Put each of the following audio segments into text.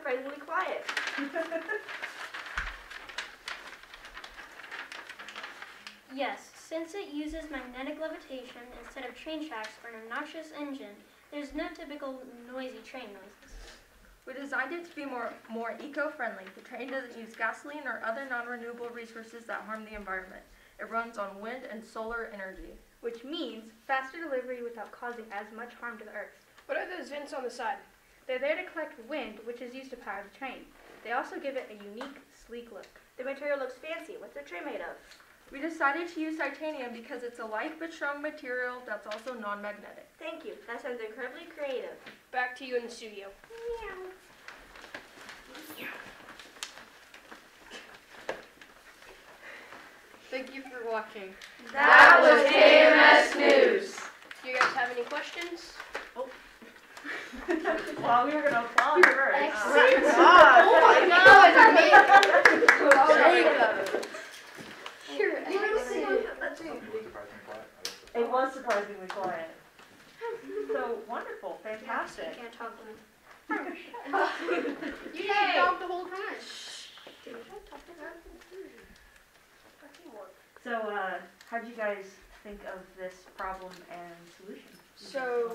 surprisingly quiet. Yes, since it uses magnetic levitation instead of train tracks or an obnoxious engine, there's no typical noisy train noises. We designed it to be more eco-friendly. The train doesn't use gasoline or other non-renewable resources that harm the environment. It runs on wind and solar energy. Which means faster delivery without causing as much harm to the earth. What are those vents on the side? They're there to collect wind, which is used to power the train. They also give it a unique, sleek look. The material looks fancy. What's the tray made of? We decided to use titanium because it's a light but strong material that's also non-magnetic. Thank you. That sounds incredibly creative. Back to you in the studio. Thank you for watching. That was KMS News. Do you guys have any questions? Well, we were going to applaud first. Excellent. It was surprisingly quiet. So wonderful, fantastic. You can't talk when You should talk the whole time. So, how do you guys think of this problem and solution? So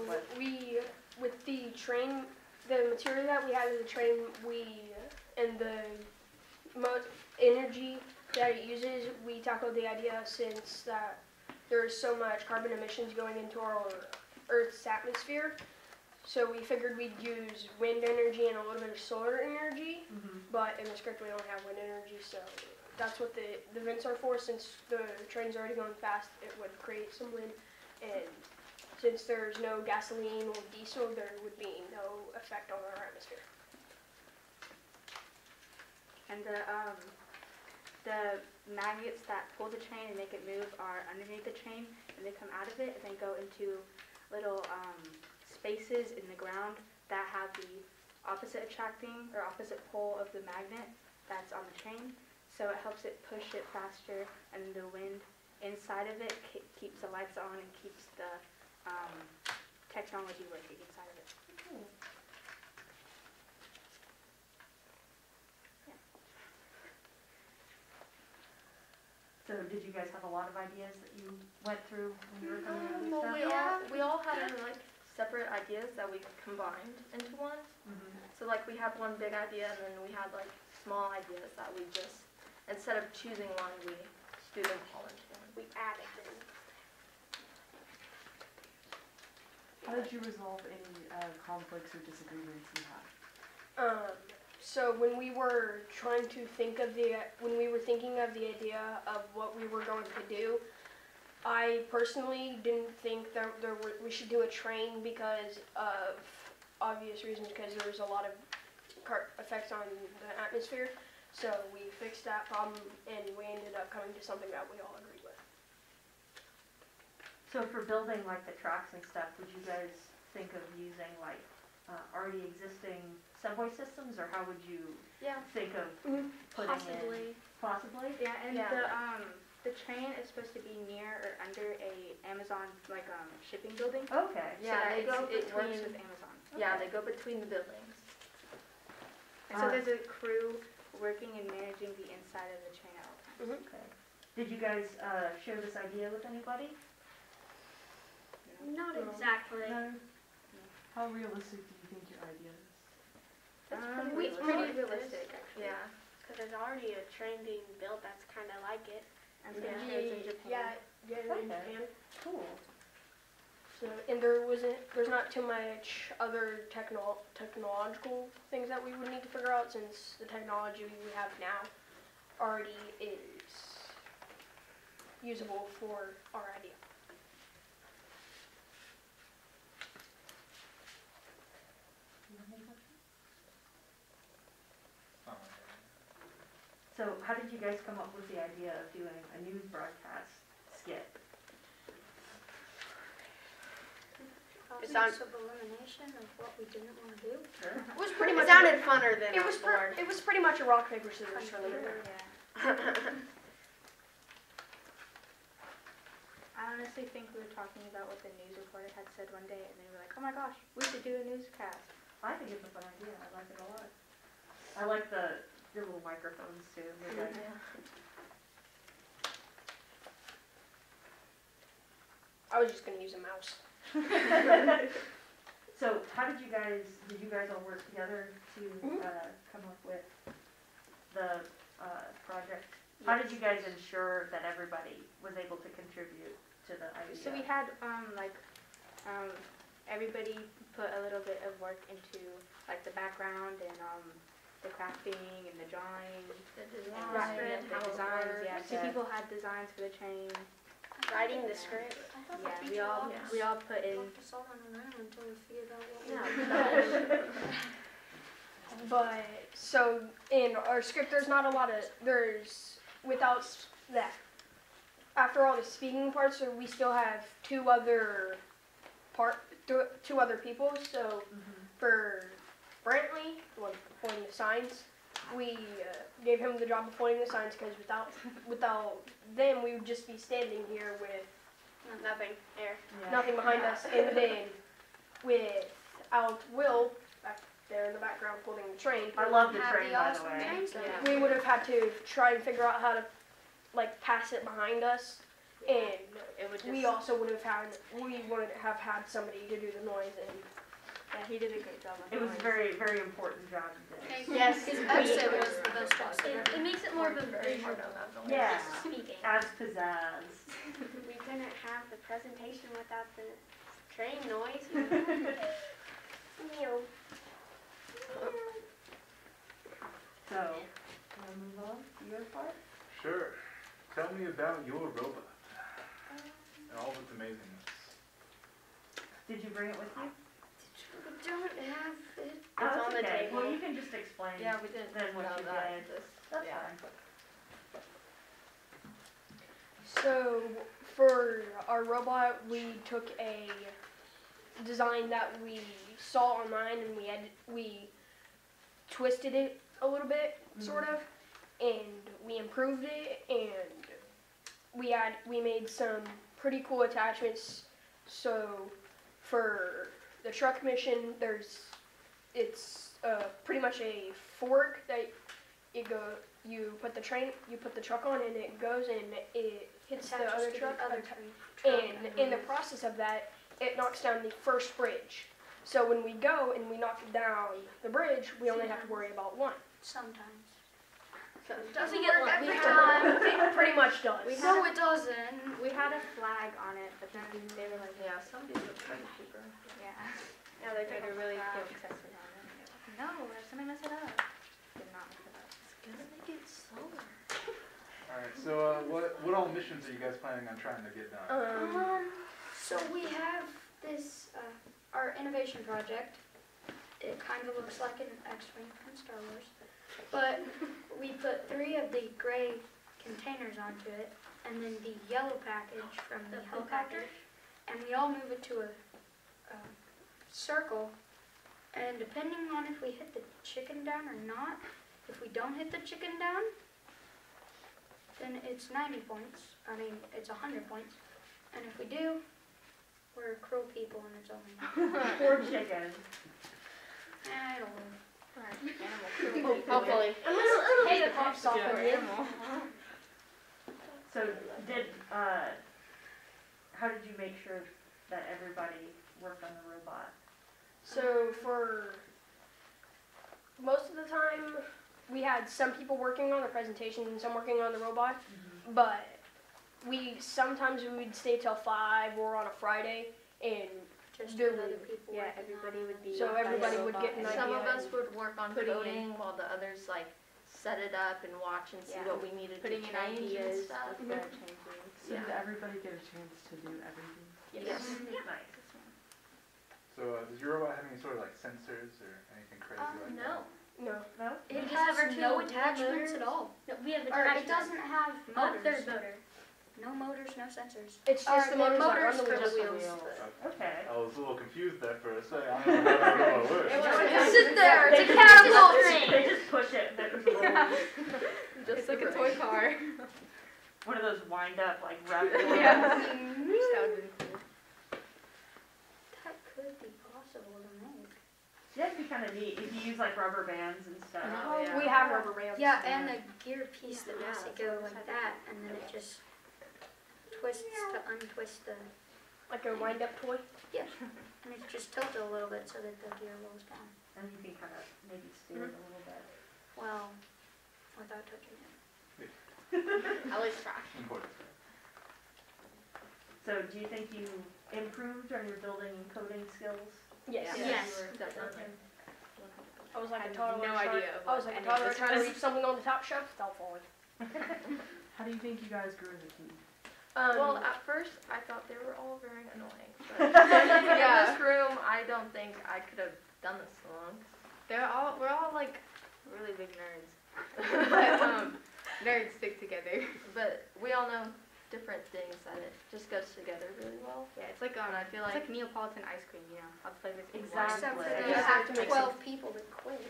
with the train, the material that we have in the train, and the energy that it uses, we tackled the idea since that there's so much carbon emissions going into our Earth's atmosphere. So we figured we'd use wind energy and a little bit of solar energy, but in the script we don't have wind energy, so that's what the vents are for. Since the train's already going fast, it would create some wind, and since there's no gasoline or diesel, there would be no effect on our atmosphere. And the magnets that pull the train and make it move are underneath the train, and they come out of it and then go into little spaces in the ground that have the opposite attracting or opposite pole of the magnet that's on the train. So it helps it push it faster, and the wind inside of it keeps the lights on and keeps the technology working inside of it. Yeah. So did you guys have a lot of ideas that you went through when you were coming up with Well, stuff? we all had like separate ideas that we combined into one. So like we had one big idea, and then we had like small ideas that we just, instead of choosing one, we threw them all into one. We added them. How did you resolve any conflicts or disagreements you had? So when we were trying to think of thinking of the idea of what we were going to do, I personally didn't think that we should do a train because of obvious reasons, because there's a lot of effects on the atmosphere. So we fixed that problem, and we ended up coming to something that we all agreed with. So for building like the tracks and stuff, would you guys think of using like already existing subway systems, or how would you think of putting in? Possibly. Yeah, and the train is supposed to be near or under a Amazon shipping building. Okay. Yeah, so it between, works with Amazon. Yeah, they go between the buildings. And so there's a crew working and managing the inside of the train at all times. Okay. Did you guys share this idea with anybody? Not exactly. No. How realistic do you think your idea is? It's pretty realistic, actually. Yeah. Because there's already a train being built that's kind of like it. And so it's in Japan. In Japan. Cool. So, and there's not too much other technological things that we would need to figure out, since the technology we have now already is usable for our idea. So how did you guys come up with the idea of doing a news broadcast skit? Process of elimination of what we didn't want to do. Sure. It was pretty much. It sounded funner than It was it was pretty much a rock paper scissors for me. I honestly think we were talking about what the news reporter had said one day, and they were like, "Oh my gosh, we should do a newscast." I think it's a fun idea. I like it a lot. I like the little microphones too. Good idea. I was just gonna use a mouse. So how did you guys all work together to come up with the project? How did you guys ensure that everybody was able to contribute to the idea? So we had everybody put a little bit of work into like the background and the crafting and the drawing, The and design, the how it designs. works. Yeah, two people had designs for the train. Writing the script. Yeah, we all put in. Locked us all in a room until we figured out what we Yeah. But so in our script, there's not a lot of without that. After all the speaking parts, so we still have two other people. So for Brantley, the one pointing the signs, we gave him the job of pointing the signs because without them, we would just be standing here with Nothing. Air. nothing behind us. And then without Will back there in the background pulling the train, I love the train, by the way. we would have had to try and figure out how to like pass it behind us, and It would just. we wouldn't have had somebody to do the noise. And Yeah, he did a great job. It was a very, very important job you did. Yes. I'd say it was the best job. It makes it more of a visual Yeah. speaking. Adds pizzazz. We couldn't have the presentation without the train noise. Meow. So, wanna move on to your part? Sure. Tell me about your robot and all of its amazingness. Did you bring it with you? We don't have it. It's Oh, on the okay. table. Well, you can just explain Yeah, we didn't then what know you that. did. That's Yeah. fine. so for our robot, we took a design that we saw online, and we twisted it a little bit, sort of, and we improved it, and we made some pretty cool attachments. So for the truck mission, it's pretty much a fork that you put the truck on, and it goes and it hits the other truck. And in the process of that, it knocks down the first bridge. So when we go and we knock down the bridge, we only have to worry about one. Sometimes. So it We doesn't get work lucky. every time. It pretty much does. No, it doesn't. We had a flag on it, but then they were like, Yeah, some people are pretty cheaper. yeah. Yeah, they They could were really flag. cool accessories on it. No, somebody messed it up. Did not mess it up. Gonna make it slower. Alright, so what all missions are you guys planning on trying to get done? So we have this, our innovation project. It kind of looks like an X-Wing from Star Wars. But we put 3 of the gray containers onto it, and then the yellow package from the helicopter. And we all move it to a circle. And depending on if we hit the chicken down or not, if we don't hit the chicken down, then it's 90 points. I mean, it's 100 points. And if we do, we're cruel people and it's only 90. Poor chicken. I don't know. Hopefully. Hey, the pops off of you. So how did you make sure that everybody worked on the robot? So for most of the time, we had some people working on the presentation and some working on the robot. But sometimes we would stay till 5 or on a Friday, and Just There with other would- people. Yeah, working on everybody it. would be. So everybody would get an And idea. some of us would work on putting in- coding while the others like set it up and watch and see Yeah. what we needed Putting to in change and ideas stuff. with the changes. So Yeah. did everybody get a chance to do everything? Yes. Nice. So does your robot have any sort of like sensors or anything crazy like No. No. No? It just has have our no two attachments motors. at all. No, we have Or it attachments. doesn't have Oh, there's motors. motor. No motors, no sensors. It's Or just the motors that are on the for wheels. the wheels. Okay. I was a little confused there for a second. I don't know how that robot works. Sit there, They it's a just- catapult they train. They just push it. There's a little, Just like a toy car. one of those wind up like rapid ones. That would be cool. That could be possible to make. You have to be kind of And he used like rubber bands and stuff. Oh, yeah. We have rubber bands. Yeah, and the gear piece that makes it go like that, and then it just twists to untwist the, Like a wind-up toy. yeah, and it just tilts it a little bit so that the gear rolls down. And you can kind of maybe steer it a little bit. Well, without touching it. At least try. Important. So do you think you improved on your building and coding skills? Yes. Yes. Definitely. I was like I a had toddler. no trying- idea of I was what like a any of toddler this trying to was. reach something on the top shelf without falling. How do you think you guys grew as a team? Well, at first, I thought they were all very annoying. But in this room, I don't think I could have done this alone. We're all like really big nerds. But nerds stick together. But we all know different things that it just goes together really well. Yeah, it's like And I feel it's like like Neapolitan ice cream, you know. All the flavors in Exactly. Except for Yeah. the You have to other make 12 people that quit.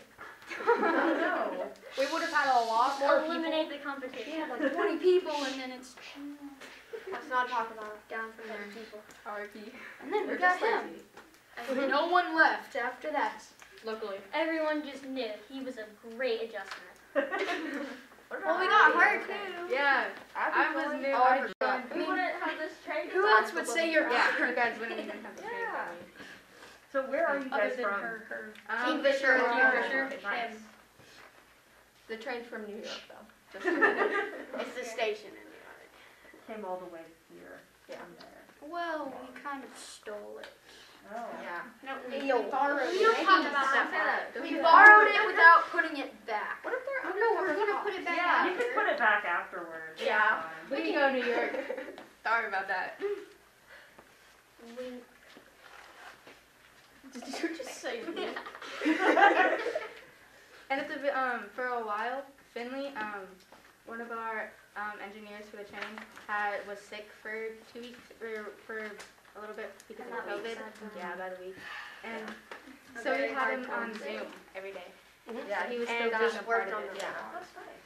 No. We would have had a lot more people. Eliminate the competition. Yeah, like 20 people, and then it's Let's not talk about it. down from there. RIP. And then we They're got just him. lazy. No one left after that. Luckily. Everyone just knew he was a great adjustment. Well, we got her too. Yeah. I was new. I joined. We wouldn't have this train. Who else would say you're Yeah, you guys wouldn't even have to train Yeah. for me. So where are you Other guys than from? her. Kingfisher. Oh, Kingfisher. nice. The train's from New York, though. Just It's the station in New York. Came all the way here Yeah. from there. Well, we kind of stole it. Oh. Yeah. No, We borrowed we don't it. talk about Don't say that. that. Don't We say that. borrowed it without putting it back. What if they're No, we're gonna put it back Yeah. You can put it back afterwards. it's Yeah. fine. We can go to New York. Sorry about that. Did you just say me? And at the for a while, Finley, one of our engineers for the train, was sick for 2 weeks or for a little bit because of COVID. Yeah, about a week. And so we had him on Zoom every day. Yeah, He was still and being just a part worked of on it. the Yeah, That's nice.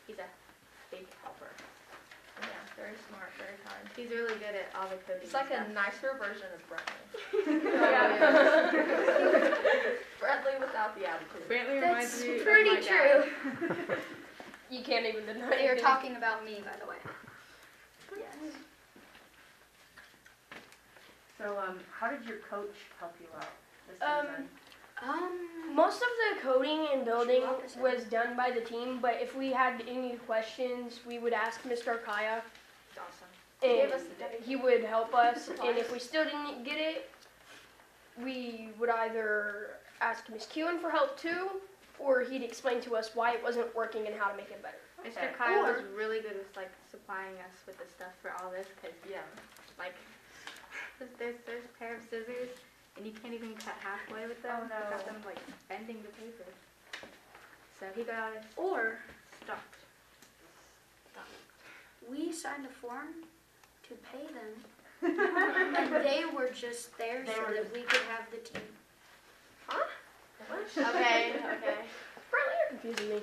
he's a big helper. Yeah, very smart, very kind. He's really good at all the coding. It's like a stuff. nicer version of Brentley. Yeah. Brentley without the attitude. Brantley That's reminds me of pretty my dad. true. You can't even deny They are it. talking about me, by the way. Yes. So how did your coach help you out this Um, season? Most of the coding and building was done by the team, but if we had any questions, we would ask Mr. Kaya, It's awesome. and gave us the he would help us. And if we still didn't get it, we would either ask Miss Kewen for help too, or he'd explain to us why it wasn't working and how to make it better. Mr. Kyle was really good with like supplying us with the stuff for all this because like there's a pair of scissors and you can't even cut halfway with them. Oh, no. Without them like bending the paper. So he got us Or stopped. we signed a form to pay them, and they were just there They so were that we could have the team. Okay. Bradley, you're confusing me.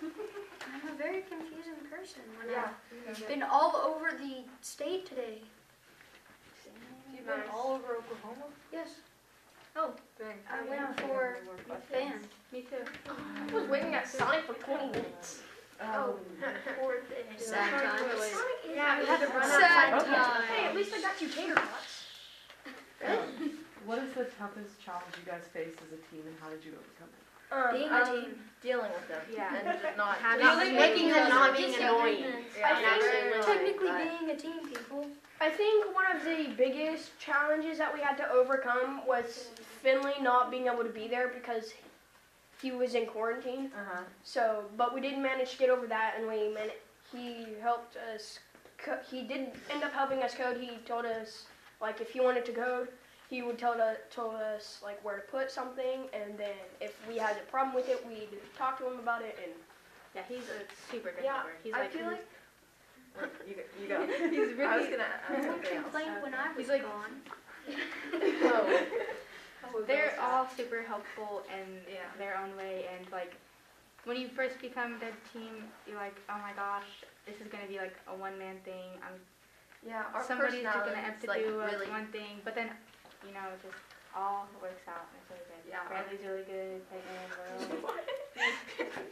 I'm a very confusing person when Yeah. I've been all over the state today. You've been all over Oklahoma? Yes, Oh, good. I went for band. Me too. I was waiting at Sonic for 20 minutes. Oh, poor thing. Sad times. Yeah, we had to run Sad outside. times. Hey, at least I got you tater tots. What is the toughest challenge you guys faced as a team, and how did you overcome it? Being a team. Dealing with them. Yeah. And just not. Making them not being annoying. Yeah. And actually really, Technically but- being a team, people. I think one of the biggest challenges that we had to overcome was Finley not being able to be there because he was in quarantine. So, but we did manage to get over that, and he helped us. He did end up helping us code. He told us like if he wanted to code, he would told us like where to put something, and then if we had a problem with it, we'd talk to him about it. And Yeah, he's a super good Yeah, helper. He's I like feel like You go. he's really I was gonna ask No one something else. complained when I was He's like- gone. they're all super helpful in their own way, and like when you first become the team, you're like, oh my gosh, this is gonna be like a one-man thing. Yeah, our Somebody's just gonna personalities, have to like, do really. one thing, but then just all works out. It's really good. Yeah. Bradley's really good. Peyton, Will.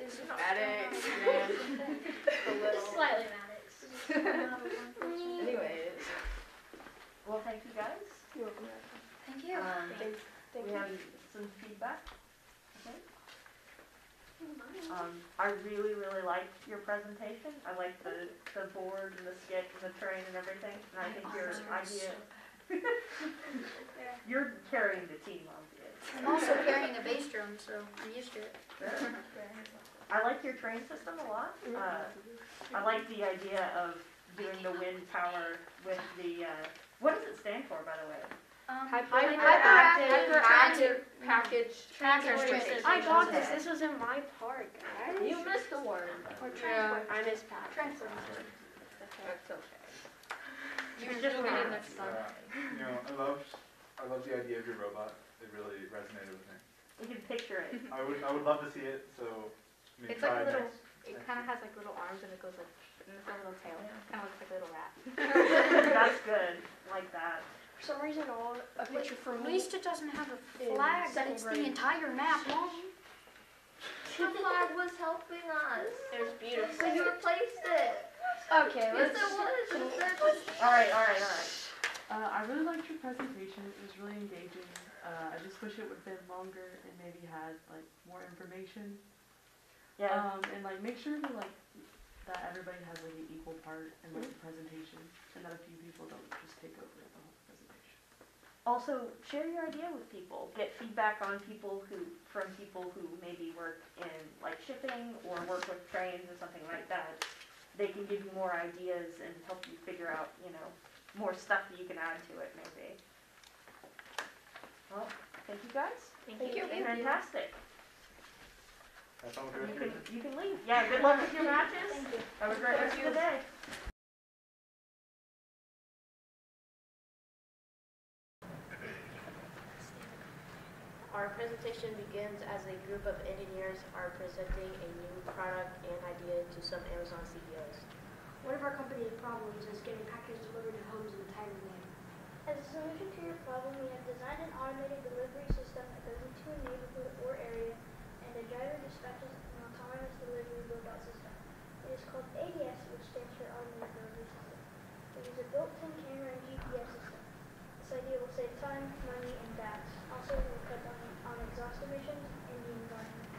Is it not Maddox. a little? Slightly Maddox. Anyways. Well, thank you guys. Thank you. Thank We you. have some feedback. Okay. I really, really liked your presentation. I liked the board and the sketch and the train and everything. And I think your idea, you're carrying the team, obviously. I'm also carrying a bass drum, so I'm used to it. I like your train system a lot. I like the idea of doing the wind power with the, what does it stand for, by the way? Hyperactive package. Transport. I got this. This was in my part, guys. You missed a word. Or transport. I missed that. Transport. That's okay. You just read it next time. You know, I love the idea of your robot. It really resonated with me. You can picture it. I would love to see it, so maybe It's like try a little, next. it kind of has like little arms and it goes like, and it's a little tail. Kind of looks like a little rat. That's good. Like that. For some reason, a picture for At me. least it doesn't have a In flag, but second it's grade. the entire map long. The flag was helping us. It was beautiful. We replaced it. Okay, Yes, let's. it was. All right. I really liked your presentation. It was really engaging. I just wish it would have been longer and maybe had like more information. Yeah. And like make sure to like that everybody has like an equal part in like the presentation, and that a few people don't just take over the whole presentation. Also, share your idea with people. Get feedback on from people who maybe work in like shipping or work with trains or something like that. They can give you more ideas and help you figure out, more stuff that you can add to it maybe. Well, thank you guys. Thank you. Fantastic. Have fun with the rest of your You can leave. Yeah, good luck with your matches. Thank you. Have a great rest of the day. Our presentation begins as a group of engineers are presenting a new product and idea to some Amazon CEOs. One of our company's problems is getting packages delivered to homes in a timely manner. As a solution to your problem, we have designed an automated delivery system that goes into a neighborhood or area, and the driver dispatches an autonomous delivery robot system. It is called ADS, which stands for Automated Delivery System. It is a built-in camera and GPS system. This idea will save time, money, and gas. Also, it will cut down on exhaust emissions in the environment.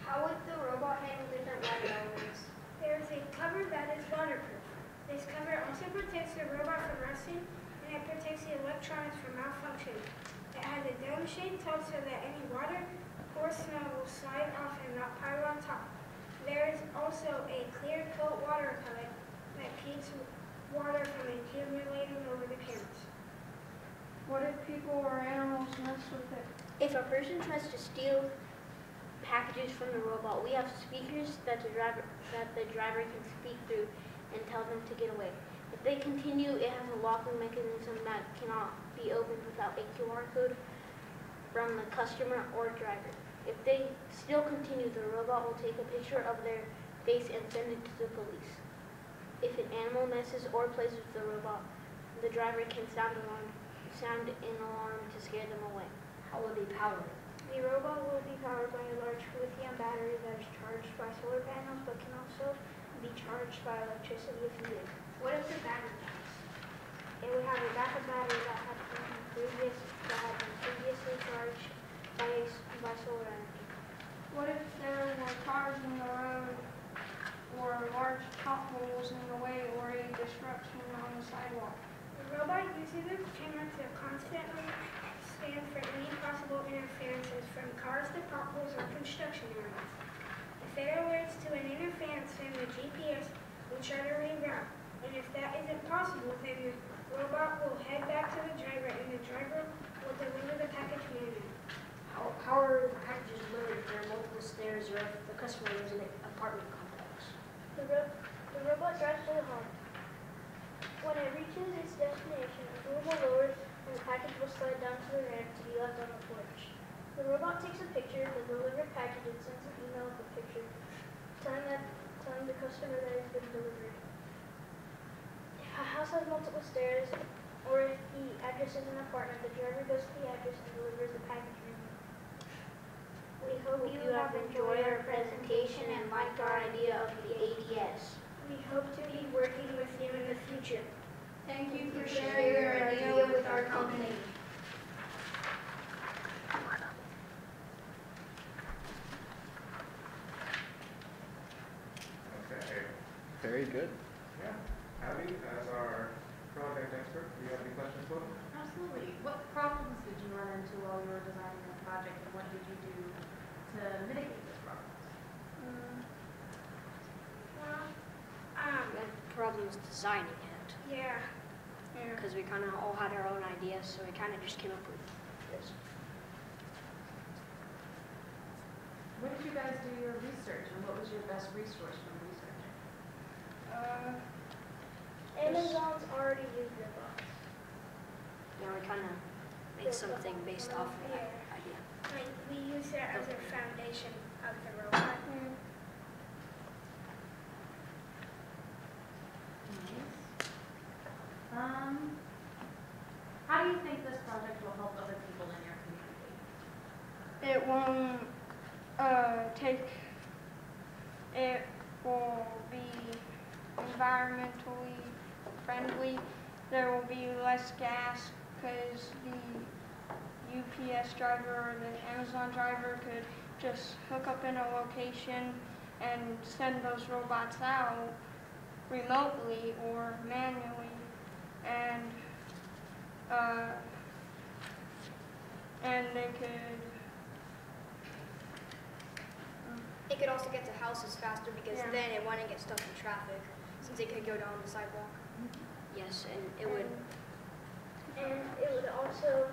How would the robot handle different weather elements? There is a cover that is waterproof. This cover also protects the robot from rusting, and it protects the electronics from malfunctioning. It has a dome-shaped top so that any water or snow will slide off and not pile on top. There is also a clear coat water repellent that keeps water from accumulating over the cameras. What if people or animals mess with it? If a person tries to steal packages from the robot, we have speakers that the driver can speak through and tell them to get away. If they continue, it has a locking mechanism that cannot be opened without a QR code from the customer or driver. If they still continue, the robot will take a picture of their face and send it to the police. If an animal messes or plays with the robot, the driver can sound an alarm to scare them away. How will they power it? The robot will be powered by a large lithium battery that is charged by solar panels but can also be charged by electricity if needed. What if the battery dies? It would have a backup battery that had been previously charged by solar energy. What if there were cars in the road or large potholes in the way or a disruption on the sidewalk? The robot uses its camera to constantly scan for any possible interferences from cars to potholes or construction areas. If it alerts to an interference, then the GPS will try to reroute. And if that isn't possible, then the robot will head back to the driver and the driver will deliver the package manually. How are the packages delivered if there are multiple stairs or if the customer lives in an apartment complex? The robot drives to the home. When it reaches its destination, the door will lower and the package will slide down to the ramp to be left on the porch. The robot takes a picture of the delivered package and sends an email of the picture, telling the customer that it's been delivered. If a house has multiple stairs, a Or if the address is an apartment, the driver goes to the address and delivers the package manually. We hope you have enjoyed our presentation and liked our idea of the ADS. We hope to be working with you in the future. Thank you for sharing your idea with our company. Okay. Very good. Yeah. Abby, as our project expert, do you have any questions for them? Absolutely. What problems did you run into while you were designing the project, and what did you do to mitigate those problems? We had problems designing it Yeah. because we kind of all had our own ideas, so we kind of just came up with this. Where did you guys do your research, and what was your best resource from researching? Amazon's already used robots. Yeah, we kind of made something based off of that idea. Like, we use it as a foundation of the robot. How do you think this project will help other people in your community? It won't it will be environmentally friendly. There will be less gas because the UPS driver or the Amazon driver could just hook up in a location and send those robots out remotely or manually, and they could. It could also get to houses faster because then it wouldn't get stuck in traffic since it could go down the sidewalk. Yes, and it would. And it would also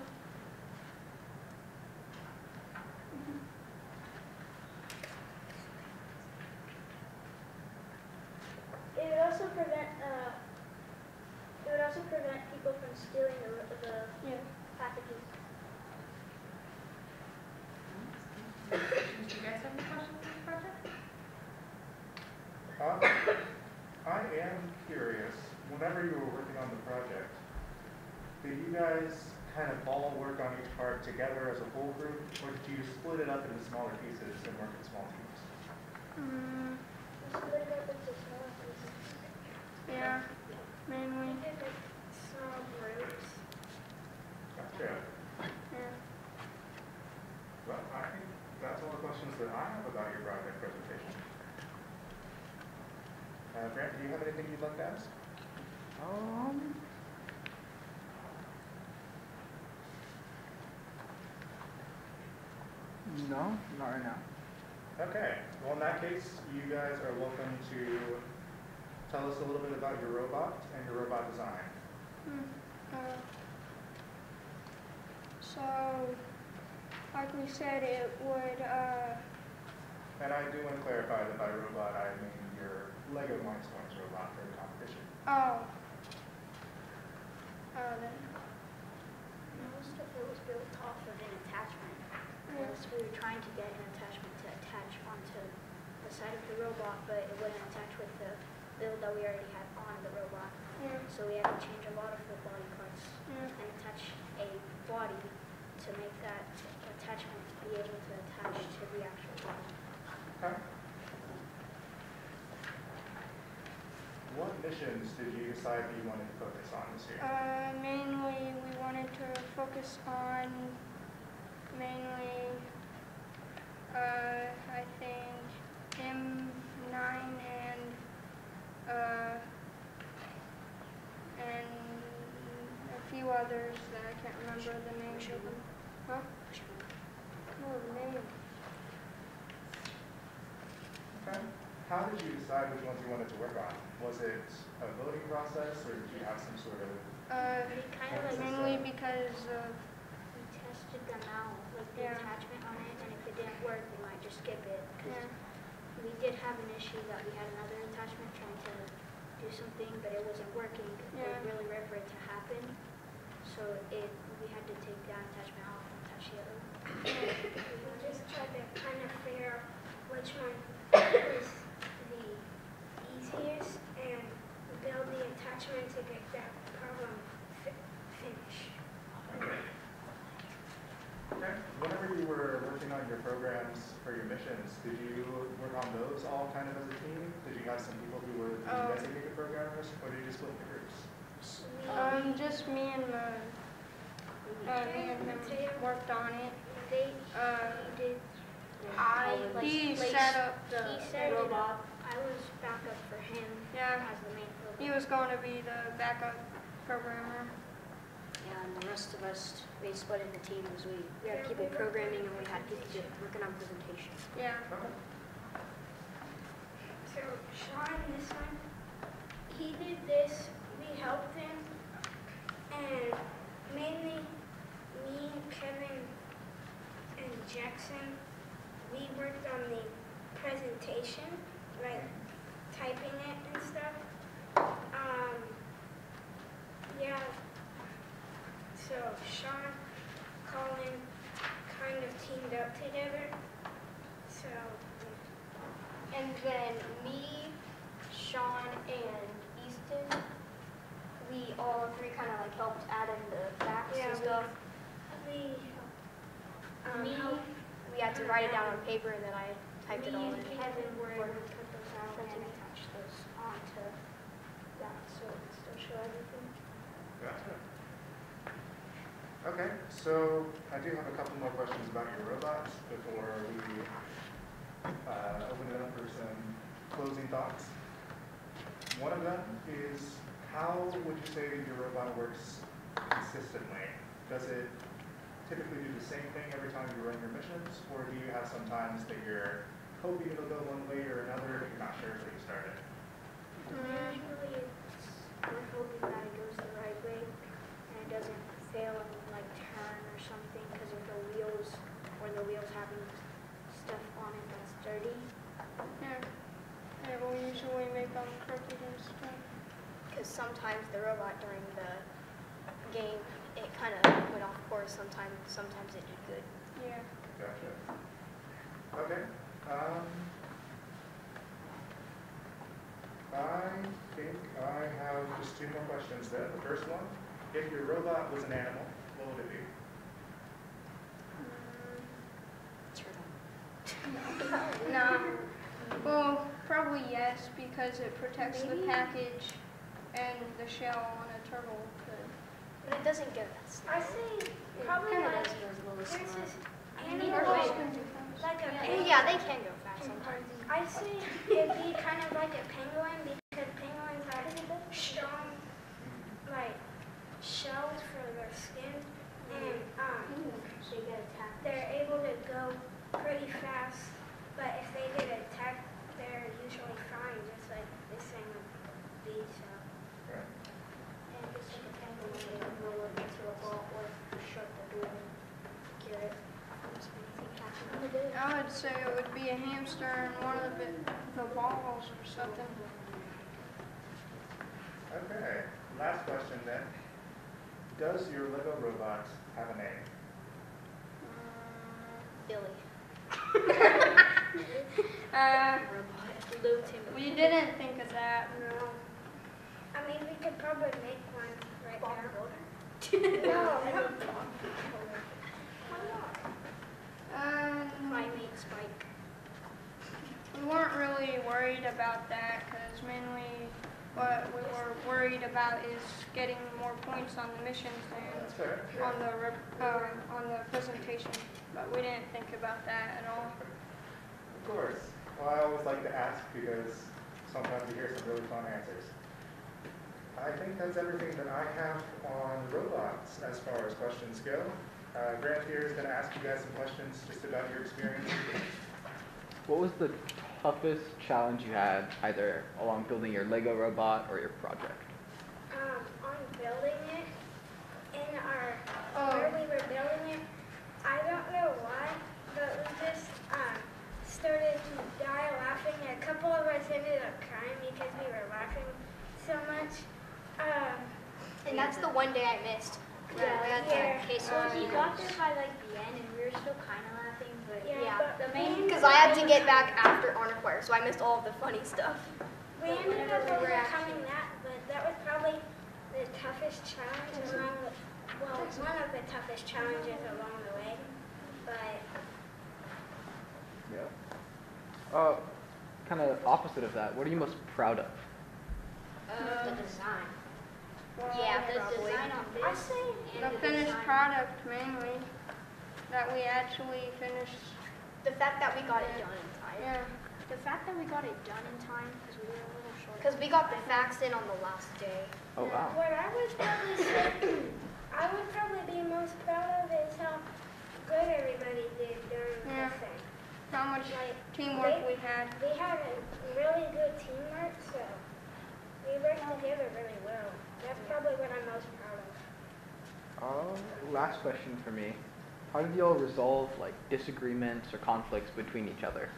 prevent people from stealing the packages. Do you guys have any questions on the project? I am curious, whenever you were working on the project, did you guys kind of all work on each part together as a whole group, or did you split it up into smaller pieces and work in small teams? We split it up into smaller pieces. Yeah, mainly. We did like small groups. Gotcha. Yeah. Well, I think that's all the questions that I have about your project presentation. Grant, do you have anything you'd like to ask? No, not right now. Okay, well in that case, you guys are welcome to tell us a little bit about your robot and your robot design. So, like we said, it would, And I do want to clarify that by robot I mean your Lego Mindstorms robot for the competition. then. Most of it was built off of an attachment. Yes, we were trying to get an attachment to attach onto the side of the robot, but it wouldn't attach with the build that we already had on the robot. So we had to change a lot of the body parts and attach a body to make that attachment be able to attach to the actual body. Okay. What missions did you decide that you wanted to focus on this year? Mainly we wanted to focus on I think M9 and a few others that I can't remember the names of them. Huh? No, the name. Okay. How did you decide which ones you wanted to work on? Was it a voting process, or did you have some sort of... mainly because of... We tested them out, like the attachment on it, and if it didn't work, we might just skip it. Because we did have an issue that we had another attachment trying to do something, but it wasn't working. It was really rare for it to happen. So we had to take that attachment off and attach the other one. We just tried to kind of figure out which one was the easiest and build the attachment to get that problem on your programs for your missions, did you work on those all kind of as a team? Did you have some people who were the designated programmers, or did you split the groups? Just me and him worked on it. He set up the robot. I was backup for him Yeah, as the main robot. he was going to be the backup programmer. Yeah, and the rest of us, we split into teams. We had people programming and we had people working on presentation. Yeah. So Sean, this one, he did this, we helped him, and mainly me, Kevin, and Jackson, we worked on the presentation, like typing it and stuff. Yeah, so Sean, Colin kind of teamed up together, so And then me, Sean, and Easton, we all three kind of like helped add in the facts and stuff. we We had to write it down on paper and then I typed it all in. Kevin were able to cut those out and attach those onto that so it can still show everything. Gotcha. Okay, so I do have a couple more questions about your robots before we open it up for some closing thoughts. One of them is, how would you say your robot works consistently? Does it typically do the same thing every time you run your missions, or do you have some times that you're hoping it'll go one way or another, but you're not sure until you start it? Usually we're hoping that it goes the right way and it doesn't fail and like turn or something because of the wheels or the wheels having stuff on it that's dirty. Yeah. Yeah, we'll usually make them crooked and stuff. Because sometimes the robot during the game, it kind of went off course. Sometimes it did good. Yeah. Gotcha. Okay. I think I have just two more questions then. The first one, if your robot was an animal, what would it be? No. Well, probably yes, because it protects the package and the shell on a turtle could. But it doesn't go that slow. I say probably Kind of like does go a little there's slow. this Either animal way. like a Oh, penguin. yeah, they can go fast sometimes. I say it'd be kind of like a penguin because penguins have strong like shells for their skin and They get attacked. they're able to go pretty fast, but if they get attacked, they're usually fine, just like the same bee. So Right. And just like a penguin, they can roll it into a ball or shut the door and cure it. I would say it would be a hamster and one of the balls or something. Okay. Last question then. Does your Lego robot have a name? Billy. We didn't think of that. no, I mean we could probably make one right now. No, Primate Spike. We weren't really worried about that because mainly what we were worried about is getting more points on the missions That's and fair. on the presentation, but we didn't think about that at all. Of course. Well, I always like to ask because sometimes you hear some really fun answers. I think that's everything that I have on robots as far as questions go. Grant here is going to ask you guys some questions just about your experience. What was the toughest challenge you had, either along building your Lego robot or your project? on building it in our where we were building it, I don't know why, but we just started to die laughing. A couple of us ended up crying because we were laughing so much. And that's the one day I missed. Okay, so he got there by like the end and we were still kind of laughing, but Yeah, but the main Because I had to get back after honor choir, so I missed all of the funny stuff. We ended up overcoming that, but that was probably the toughest challenge along the, well, one of the toughest challenges along the way. But Yeah. Kind of opposite of that, what are you most proud of? The design. Well, Yeah, the design on I this say and the finished design. product mainly, that we actually finished. The fact that we got it done in time. Yeah. The fact that we got it done in time, because we were a little short. Because we got the facts in on the last day. Oh, wow. What I would probably say, I would probably be most proud of is how good everybody did during Yeah. the thing. How much Like, teamwork we had. we had a really good teamwork, so we worked together really well. That's probably what I'm most proud of. Last question for me. How did y'all resolve like disagreements or conflicts between each other?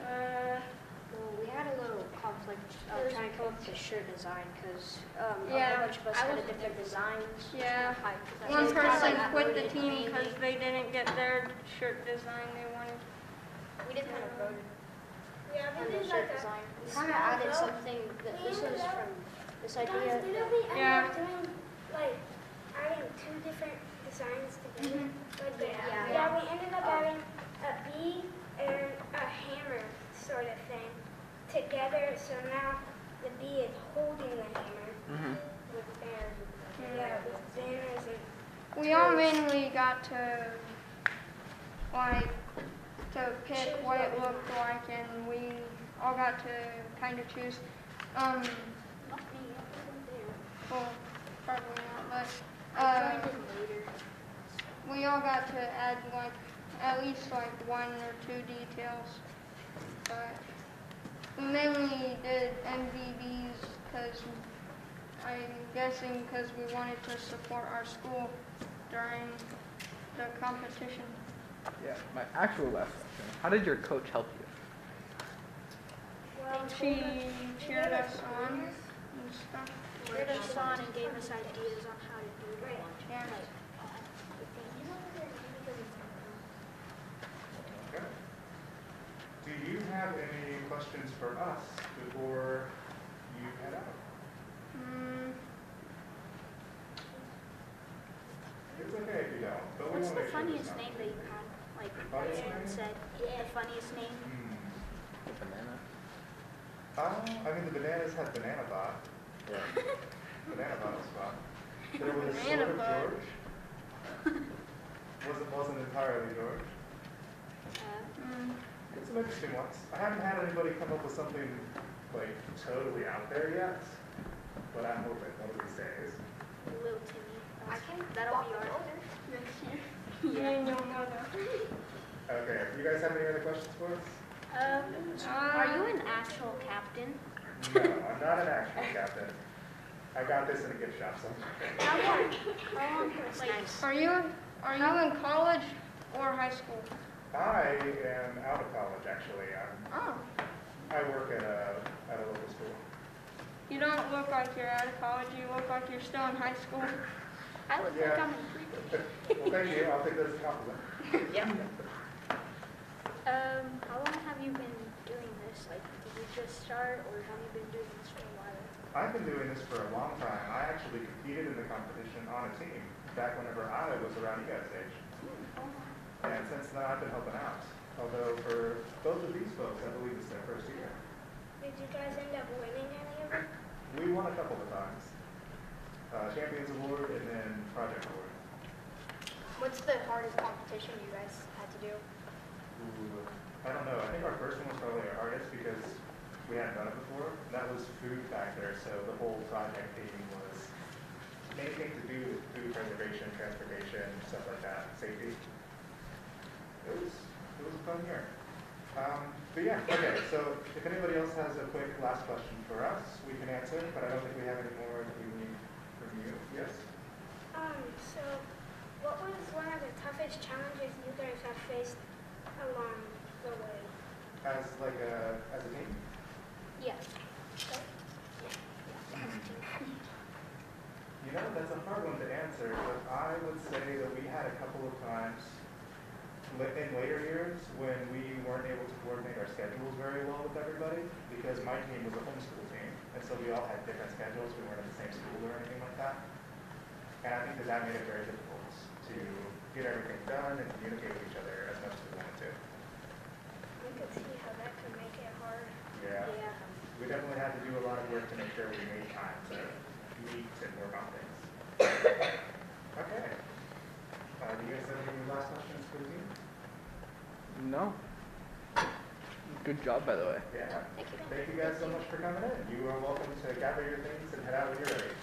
Well, we had a little conflict trying to come up with a shirt design because a Yeah, whole bunch of us had a different designs. Yeah. Like, One so it's kinda person like quit the voted team mainly. because they didn't get their shirt design they wanted. We just kind of voted Yeah, on we the did shirt like a design. We small kind of added vote. something that this was from this Guys, idea. didn't we end Yeah. up doing, like, adding two different designs together? Like the, Yeah. we ended up adding a bee and a hammer sort of thing together, so now the bee is holding the hammer Mm-hmm. with banners. Yeah, with banners and We all mainly got to pick Choose what what it we looked like, and we all got to kind of choose. Not me, I wasn't there. Well, probably not, but I joined in later. we all got to add at least one or two details. But we mainly did MVBees because I'm guessing because we wanted to support our school during the competition. Yeah. My actual last question. How did your coach help you? well, She cheered us on and stuff. Cheered us on and gave us ideas on how to do it. Yeah. Okay. Do you have any questions for us before you head out? It's okay if you don't, but we What's want the to make sure there's funniest name that not- you had? Like, Funniest Aaron name? said, the funniest name? The banana. I mean, the bananas had banana bot. Yeah. Banana bot was fun. There was Banana sort of bot. George. Wasn't entirely George. It's some interesting ones. I haven't had anybody come up with something like totally out there yet, but I'm hoping one of these days. Little Timmy. That'll be ours next year. Yeah, no mother. Okay, you guys have any other questions for us? Are you an actual captain? No, I'm not an actual captain. I got this in a gift shop somewhere. How long? Like, Are you in college or high school? I am out of college, actually. Oh. I work at a local school. You don't look like you're out of college. You look like you're still in high school. I look like I'm in pre-K. Well, thank you. I'll take that as a compliment. Yeah. How long have you been doing this? Like, did you just start, or have you been doing this for a while? I've been doing this for a long time. I actually competed in the competition on a team back whenever I was around you guys' age. And since then, I've been helping out. Although for both of these folks, I believe it's their first year. did you guys end up winning any of them? We won a couple of times. Champions Award and then Project Award. What's the hardest competition you guys had to do? Ooh, I don't know. I think our first one was probably our hardest because we hadn't done it before. That was food factor, so the whole project theme was anything to do with food preservation, transportation, stuff like that, safety. It was a fun year. But yeah, okay, so if anybody else has a quick last question for us, we can answer, but I don't think we have any more that we need from you. Yes? So what was one of the toughest challenges you guys have faced along the way? As a team? Yes. You know, that's a hard one to answer, but I would say that we had a couple of times in later years when we weren't able to coordinate our schedules very well with everybody because my team was a homeschool team, and so we all had different schedules. We weren't in the same school or anything like that. And I think that made it very difficult to get everything done and communicate with each other as much as we wanted to. could see how that could make it hard. Yeah. We definitely had to do a lot of work to make sure we made time to meet and work on things. Okay. Do you guys have any last questions for the team? No. Good job, by the way. Yeah. Thank you guys so much for coming in. You are welcome to gather your things and head out when you're ready.